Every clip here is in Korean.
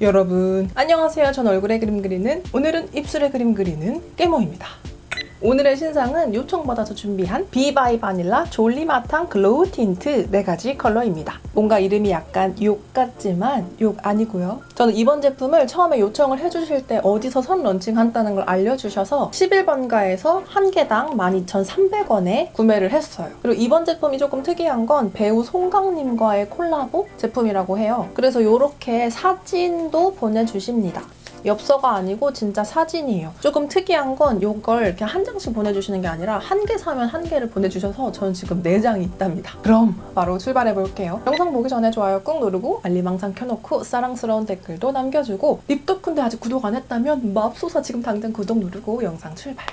여러분 안녕하세요. 전 얼굴에 그림 그리는, 오늘은 입술에 그림 그리는 깨모입니다. 오늘의 신상은 요청받아서 준비한 비바이 바닐라 졸리마탕 글로우 틴트 4가지 컬러입니다. 뭔가 이름이 약간 욕 같지만 욕 아니고요. 저는 이번 제품을 처음에 요청을 해주실 때 어디서 선 런칭한다는 걸 알려주셔서 11번가에서 한 개당 12,300원에 구매를 했어요. 그리고 이번 제품이 조금 특이한 건 배우 송강님과의 콜라보 제품이라고 해요. 그래서 이렇게 사진도 보내주십니다. 엽서가 아니고 진짜 사진이에요. 조금 특이한 건 이걸 이렇게 한 장씩 보내주시는 게 아니라 한 개 사면 한 개를 보내주셔서 저는 지금 4장이 있답니다. 그럼 바로 출발해볼게요. 영상 보기 전에 좋아요 꾹 누르고 알림 항상 켜놓고 사랑스러운 댓글도 남겨주고 립덕후인데 아직 구독 안 했다면 맙소사 지금 당장 구독 누르고 영상 출발!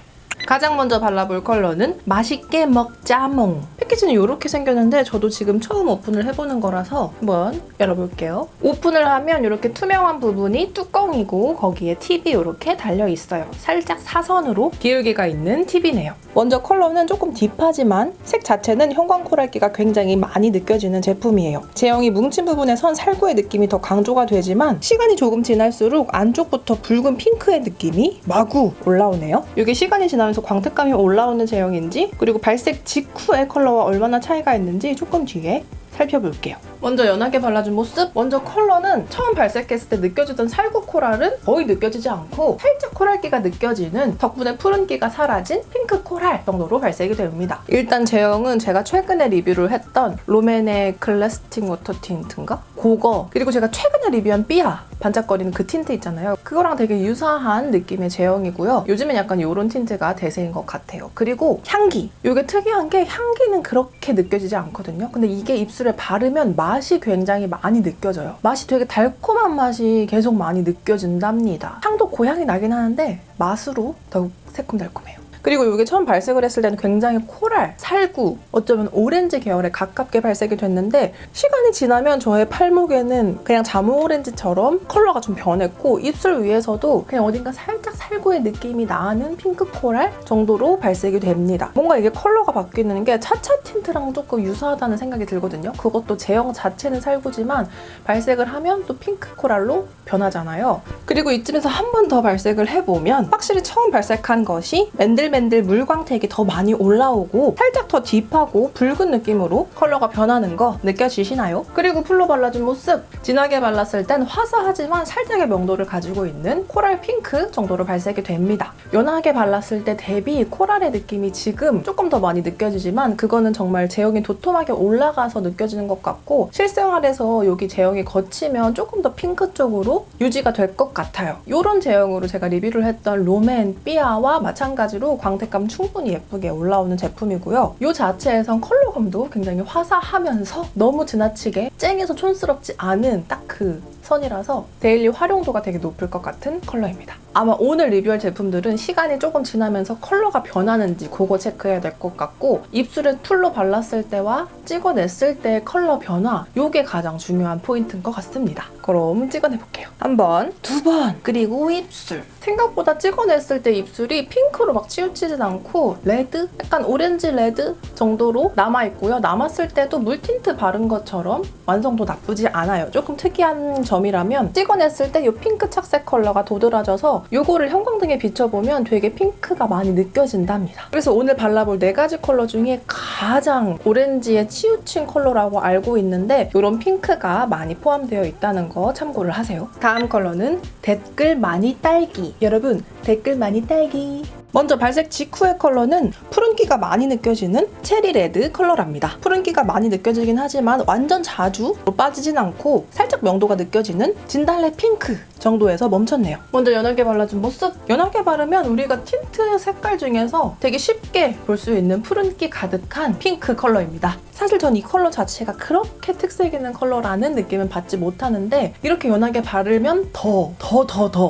가장 먼저 발라볼 컬러는 맛있게 먹자몽. 패키지는 이렇게 생겼는데 저도 지금 처음 오픈을 해보는 거라서 한번 열어볼게요. 오픈을 하면 이렇게 투명한 부분이 뚜껑이고 거기에 팁이 이렇게 달려있어요. 살짝 사선으로 기울기가 있는 팁이네요. 먼저 컬러는 조금 딥하지만 색 자체는 형광 코랄기가 굉장히 많이 느껴지는 제품이에요. 제형이 뭉친 부분에 선 살구의 느낌이 더 강조가 되지만 시간이 조금 지날수록 안쪽부터 붉은 핑크의 느낌이 마구 올라오네요. 이게 시간이 지나면서 광택감이 올라오는 제형인지, 그리고 발색 직후의 컬러와 얼마나 차이가 있는지 조금 뒤에 살펴볼게요. 먼저 연하게 발라준 모습. 먼저 컬러는 처음 발색했을 때 느껴지던 살구 코랄은 거의 느껴지지 않고 살짝 코랄기가 느껴지는, 덕분에 푸른기가 사라진 핑크 코랄 정도로 발색이 됩니다. 일단 제형은 제가 최근에 리뷰를 했던 롬앤의 클래스틱 워터 틴트인가? 그거, 그리고 제가 최근에 리뷰한 삐아 반짝거리는 그 틴트 있잖아요. 그거랑 되게 유사한 느낌의 제형이고요. 요즘엔 약간 이런 틴트가 대세인 것 같아요. 그리고 향기. 이게 특이한 게 향기는 그렇게 느껴지지 않거든요. 근데 이게 입술에 바르면 맛이 굉장히 많이 느껴져요. 맛이 되게 달콤한 맛이 계속 많이 느껴진답니다. 향도 고향이 나긴 하는데 맛으로 더욱 새콤달콤해요. 그리고 이게 처음 발색을 했을 때는 굉장히 코랄, 살구, 어쩌면 오렌지 계열에 가깝게 발색이 됐는데 시간이 지나면 저의 팔목에는 그냥 자무 오렌지처럼 컬러가 좀 변했고 입술 위에서도 그냥 어딘가 살짝 살구의 느낌이 나는 핑크 코랄 정도로 발색이 됩니다. 뭔가 이게 컬러가 바뀌는 게 차차 틴트랑 조금 유사하다는 생각이 들거든요. 그것도 제형 자체는 살구지만 발색을 하면 또 핑크 코랄로 변하잖아요. 그리고 이쯤에서 한 번 더 발색을 해보면 확실히 처음 발색한 것이 맨들맨들 물광택이 더 많이 올라오고 살짝 더 딥하고 붉은 느낌으로 컬러가 변하는 거 느껴지시나요? 그리고 풀로 발라준 모습. 진하게 발랐을 땐 화사하지만 살짝의 명도를 가지고 있는 코랄 핑크 정도로 발색이 됩니다. 연하게 발랐을 때 대비 코랄의 느낌이 지금 조금 더 많이 느껴지지만 그거는 정말 제형이 도톰하게 올라가서 느껴지는 것 같고 실생활에서 여기 제형이 거치면 조금 더 핑크 쪽으로 유지가 될 것 같아요. 이런 제형으로 제가 리뷰를 했던 롬앤 삐아와 마찬가지로 광택감 충분히 예쁘게 올라오는 제품이고요. 이 자체에선 컬러감도 굉장히 화사하면서 너무 지나치게 쨍해서 촌스럽지 않은 딱 그 선이라서 데일리 활용도가 되게 높을 것 같은 컬러입니다. 아마 오늘 리뷰할 제품들은 시간이 조금 지나면서 컬러가 변하는지 그거 체크해야 될 것 같고 입술에 풀로 발랐을 때와 찍어냈을 때의 컬러 변화, 이게 가장 중요한 포인트인 것 같습니다. 그럼 찍어내볼게요. 한 번, 두 번, 그리고 입술. 생각보다 찍어냈을 때 입술이 핑크로 막 치우치진 않고 레드? 약간 오렌지 레드 정도로 남아있고요. 남았을 때도 물틴트 바른 것처럼 완성도 나쁘지 않아요. 조금 특이한 점이라면 찍어냈을 때 이 핑크 착색 컬러가 도드라져서 이거를 형광등에 비춰보면 되게 핑크가 많이 느껴진답니다. 그래서 오늘 발라볼 4가지 컬러 중에 가장 오렌지에 치우친 컬러라고 알고 있는데 이런 핑크가 많이 포함되어 있다는 거 참고를 하세요. 다음 컬러는 댓글 많이 딸기. 여러분, 댓글 많이 딸기. 먼저 발색 직후의 컬러는 푸른기가 많이 느껴지는 체리 레드 컬러랍니다. 푸른기가 많이 느껴지긴 하지만 완전 자주 빠지진 않고 살짝 명도가 느껴지는 진달래 핑크 정도에서 멈췄네요. 먼저 연하게 발라준 모습. 연하게 바르면 우리가 틴트 색깔 중에서 되게 쉽게 볼 수 있는 푸른기 가득한 핑크 컬러입니다. 사실 전 이 컬러 자체가 그렇게 특색 있는 컬러라는 느낌은 받지 못하는데 이렇게 연하게 바르면 더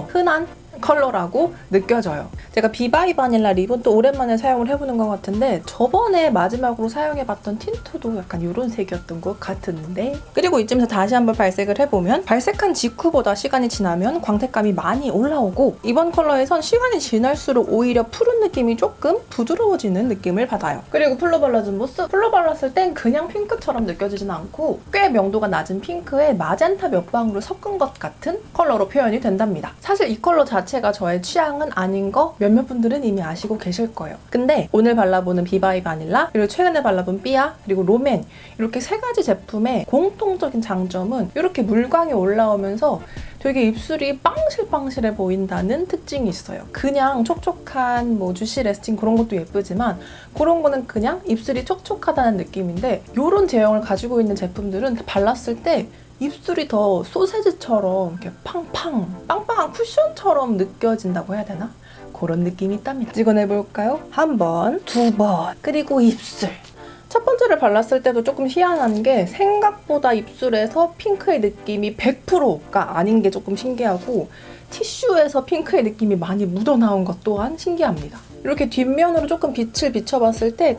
흔한 컬러라고 느껴져요. 제가 비바이 바닐라 립은 또 오랜만에 사용을 해보는 것 같은데 저번에 마지막으로 사용해봤던 틴트도 약간 이런 색이었던 것 같은데, 그리고 이쯤에서 다시 한번 발색을 해보면 발색한 직후보다 시간이 지나면 광택감이 많이 올라오고, 이번 컬러에선 시간이 지날수록 오히려 푸른 느낌이 조금 부드러워지는 느낌을 받아요. 그리고 풀로 발라준 모습, 풀로 발랐을 땐 그냥 핑크처럼 느껴지진 않고 꽤 명도가 낮은 핑크에 마젠타 몇 방울을 섞은 것 같은 컬러로 표현이 된답니다. 사실 이 컬러 자체가 저의 취향은 아닌 거 몇몇 분들은 이미 아시고 계실 거예요. 근데 오늘 발라보는 비바이 바닐라, 그리고 최근에 발라본 삐아, 그리고 롬앤, 이렇게 세 가지 제품의 공통적인 장점은 이렇게 물광이 올라오면서 되게 입술이 빵실빵실해 보인다는 특징이 있어요. 그냥 촉촉한 뭐 주시 레스팅 그런 것도 예쁘지만 그런 거는 그냥 입술이 촉촉하다는 느낌인데, 이런 제형을 가지고 있는 제품들은 발랐을 때 입술이 더 소세지처럼 이렇게 팡팡, 빵빵한 쿠션처럼 느껴진다고 해야 되나? 그런 느낌이 있답니다. 찍어내볼까요? 한 번, 두 번, 그리고 입술. 첫 번째를 발랐을 때도 조금 희한한 게 생각보다 입술에서 핑크의 느낌이 100%가 아닌 게 조금 신기하고, 티슈에서 핑크의 느낌이 많이 묻어나온 것 또한 신기합니다. 이렇게 뒷면으로 조금 빛을 비춰봤을 때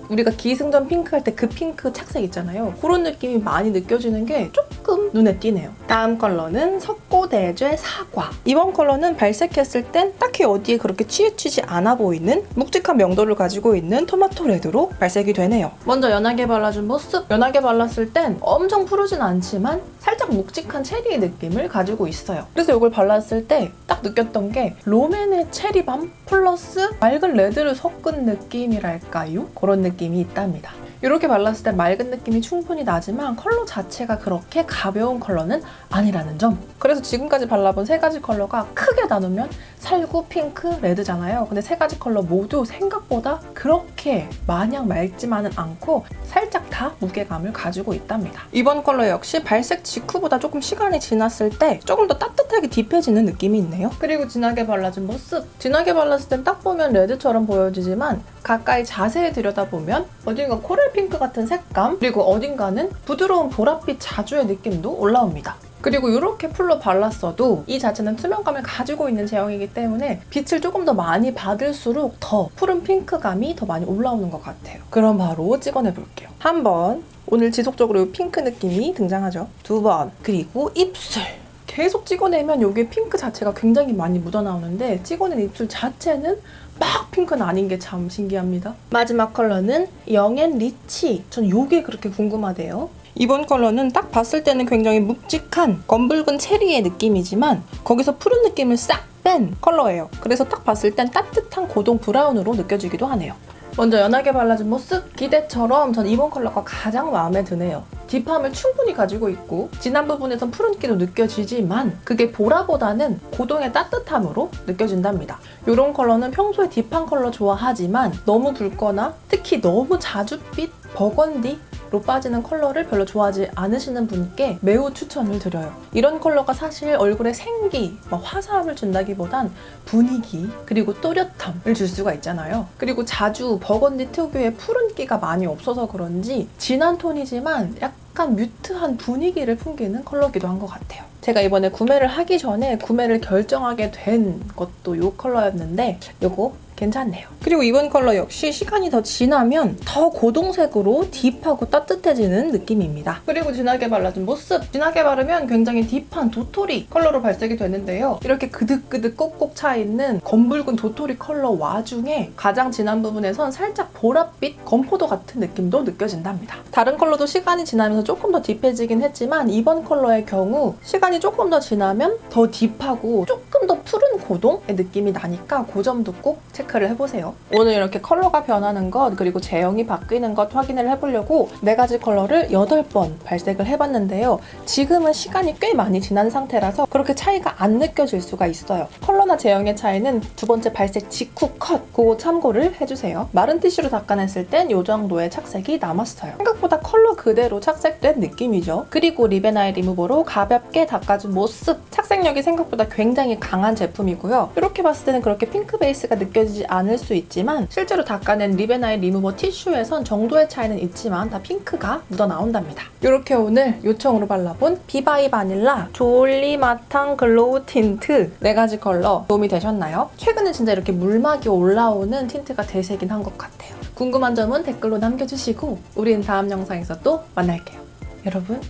우리가 기승전 핑크 할 때 그 핑크 착색 있잖아요. 그런 느낌이 많이 느껴지는 게 조금 눈에 띄네요. 다음 컬러는 석고대죄 사과. 이번 컬러는 발색했을 땐 딱히 어디에 그렇게 치우치지 않아 보이는 묵직한 명도를 가지고 있는 토마토 레드로 발색이 되네요. 먼저 연하게 발라준 모습. 연하게 발랐을 땐 엄청 푸르진 않지만 살짝 묵직한 체리의 느낌을 가지고 있어요. 그래서 이걸 발랐을 때 딱 느꼈던 게 롬앤의 체리밤 플러스 맑은 레드를 섞은 느낌이랄까요? 그런 느낌이 있답니다. 이렇게 발랐을 때 맑은 느낌이 충분히 나지만 컬러 자체가 그렇게 가벼운 컬러는 아니라는 점. 그래서 지금까지 발라본 세 가지 컬러가 크게 나누면 살구, 핑크, 레드잖아요. 근데 세 가지 컬러 모두 생각보다 그렇게 마냥 맑지만은 않고 살짝 다 무게감을 가지고 있답니다. 이번 컬러 역시 발색 직후보다 조금 시간이 지났을 때 조금 더 따뜻하게 딥해지는 느낌이 있네요. 그리고 진하게 발라준 모습. 진하게 발랐을 땐 딱 보면 레드처럼 보여지지만 가까이 자세히 들여다보면 어딘가 코랄 핑크 같은 색감, 그리고 어딘가는 부드러운 보랏빛 자주의 느낌도 올라옵니다. 그리고 이렇게 풀로 발랐어도 이 자체는 투명감을 가지고 있는 제형이기 때문에 빛을 조금 더 많이 받을수록 더 푸른 핑크감이 더 많이 올라오는 것 같아요. 그럼 바로 찍어내볼게요. 한 번, 오늘 지속적으로 핑크 느낌이 등장하죠. 두 번, 그리고 입술. 계속 찍어내면 여기에 핑크 자체가 굉장히 많이 묻어나오는데 찍어낸 입술 자체는 막 핑크는 아닌 게 참 신기합니다. 마지막 컬러는 영앤 리치. 전 이게 그렇게 궁금하대요. 이번 컬러는 딱 봤을 때는 굉장히 묵직한 검붉은 체리의 느낌이지만 거기서 푸른 느낌을 싹 뺀 컬러예요. 그래서 딱 봤을 땐 따뜻한 고동 브라운으로 느껴지기도 하네요. 먼저 연하게 발라준 모습. 기대처럼 전 이번 컬러가 가장 마음에 드네요. 딥함을 충분히 가지고 있고 진한 부분에선 푸른기도 느껴지지만 그게 보라보다는 고동의 따뜻함으로 느껴진답니다. 이런 컬러는 평소에 딥한 컬러 좋아하지만 너무 붉거나 특히 너무 자줏빛 버건디로 빠지는 컬러를 별로 좋아하지 않으시는 분께 매우 추천을 드려요. 이런 컬러가 사실 얼굴에 생기, 화사함을 준다기보단 분위기, 그리고 또렷함을 줄 수가 있잖아요. 그리고 자주 버건디 특유의 푸른기가 많이 없어서 그런지 진한 톤이지만 약간 뮤트한 분위기를 풍기는 컬러기도 한 것 같아요. 제가 이번에 구매를 하기 전에 구매를 결정하게 된 것도 이 컬러였는데 이거 괜찮네요. 그리고 이번 컬러 역시 시간이 더 지나면 더 고동색으로 딥하고 따뜻해지는 느낌입니다. 그리고 진하게 발라준 모습. 진하게 바르면 굉장히 딥한 도토리 컬러로 발색이 되는데요. 이렇게 그득그득 꼭꼭 차있는 검붉은 도토리 컬러 와중에 가장 진한 부분에선 살짝 보랏빛 검포도 같은 느낌도 느껴진답니다. 다른 컬러도 시간이 지나면서 조금 더 딥해지긴 했지만 이번 컬러의 경우 시간이 조금 더 지나면 더 딥하고 조금 더 푸른 고동의 느낌이 나니까 그 점도 꼭 체크를 해보세요. 오늘 이렇게 컬러가 변하는 것, 그리고 제형이 바뀌는 것 확인을 해보려고 4가지 컬러를 8번 발색을 해봤는데요. 지금은 시간이 꽤 많이 지난 상태라서 그렇게 차이가 안 느껴질 수가 있어요. 컬러나 제형의 차이는 두 번째 발색 직후 컷, 그거 참고를 해주세요. 마른 티슈로 닦아냈을 땐 이 정도의 착색이 남았어요. 생각보다 컬러 그대로 착색된 느낌이죠. 그리고 립앤아이 리무버로 가볍게 닦아준 모습. 착색 착색력이 생각보다 굉장히 강한 제품이고요. 이렇게 봤을 때는 그렇게 핑크 베이스가 느껴지지 않을 수 있지만 실제로 닦아낸 립앤아이 리무버 티슈에선 정도의 차이는 있지만 다 핑크가 묻어나온답니다. 이렇게 오늘 요청으로 발라본 비바이 바닐라 졸리 마탕 글로우 틴트 4가지 컬러 도움이 되셨나요? 최근에 진짜 이렇게 물막이 올라오는 틴트가 대세긴 한 것 같아요. 궁금한 점은 댓글로 남겨주시고 우린 다음 영상에서 또 만날게요. 여러분